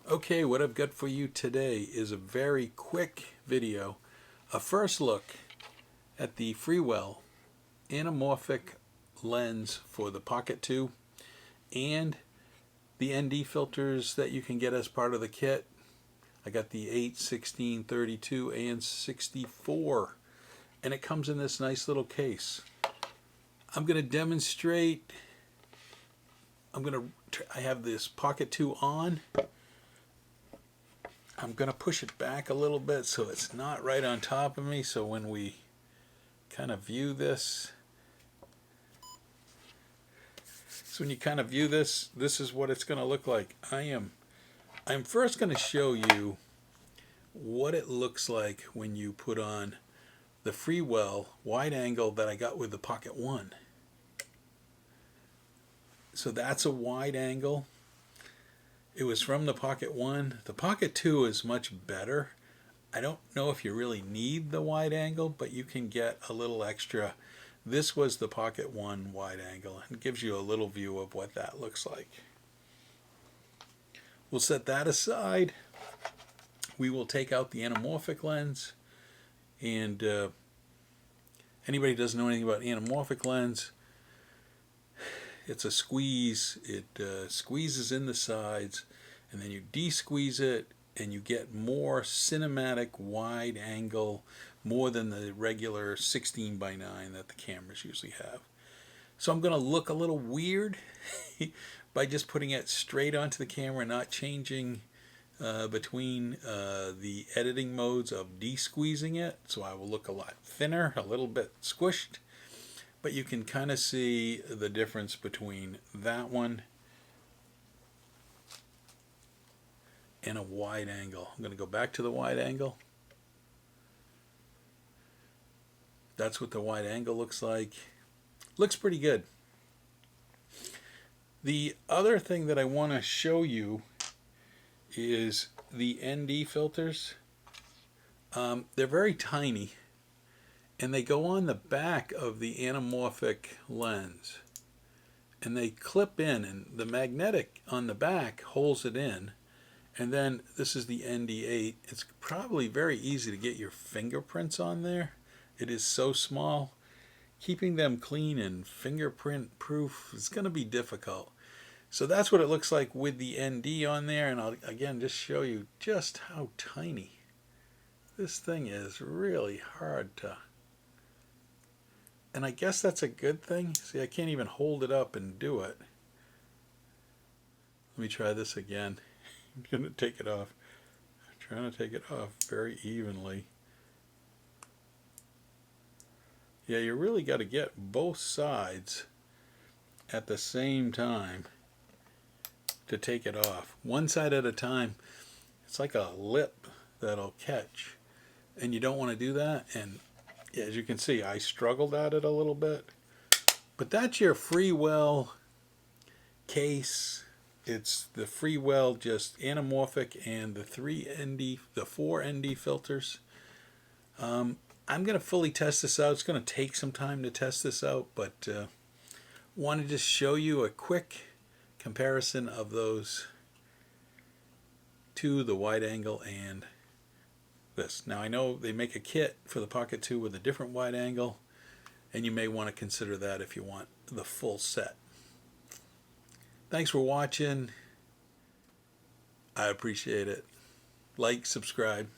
Okay, what I've got for you today is a very quick video, a first look at the FREEWELL Anamorphic lens for the Pocket 2 and the ND filters that you can get as part of the kit. I got the 8, 16, 32, and 64, and it comes in this nice little case. I'm going to demonstrate. I have this Pocket 2 on. I'm going to push it back a little bit so it's not right on top of me, so when we kind of view this, this is what it's going to look like. I'm first going to show you what it looks like when you put on the FREEWELL wide angle that I got with the Pocket 1. So that's a wide angle. It was from the Pocket 1. The Pocket 2 is much better. I don't know if you really need the wide angle, but you can get a little extra. This was the Pocket 1 wide angle, and it gives you a little view of what that looks like. We'll set that aside. We will take out the anamorphic lens, and anybody who doesn't know anything about anamorphic lens, it's a squeeze. It squeezes in the sides, and then you de-squeeze it, and you get more cinematic wide angle, more than the regular 16 by 9 that the cameras usually have. So I'm going to look a little weird by just putting it straight onto the camera, not changing between the editing modes of de-squeezing it. So I will look a lot thinner, a little bit squished. But you can kind of see the difference between that one and a wide angle. I'm going to go back to the wide angle. That's what the wide angle looks like. Looks pretty good. The other thing that I want to show you is the ND filters. They're very tiny, and they go on the back of the anamorphic lens, and they clip in, and the magnetic on the back holds it in. And then this is the ND8. It's probably very easy to get your fingerprints on there. It is so small. Keeping them clean and fingerprint proof is going to be difficult. So that's what it looks like with the ND on there, and I'll again just show you just how tiny. This thing is really hard to... And I guess that's a good thing. See, I can't even hold it up and do it. Let me try this again. I'm going to take it off. I'm trying to take it off very evenly. Yeah, you really got to get both sides at the same time to take it off. One side at a time. It's like a lip that'll catch. And you don't want to do that. And as you can see, I struggled at it a little bit. But that's your FREEWELL case. It's the FREEWELL just anamorphic and the 4 ND filters. I'm going to fully test this out. It's going to take some time to test this out, but wanted to show you a quick comparison of those two, the wide angle and this. Now I know they make a kit for the Pocket 2 with a different wide angle, and you may want to consider that if you want the full set. Thanks for watching. I appreciate it. Like, subscribe.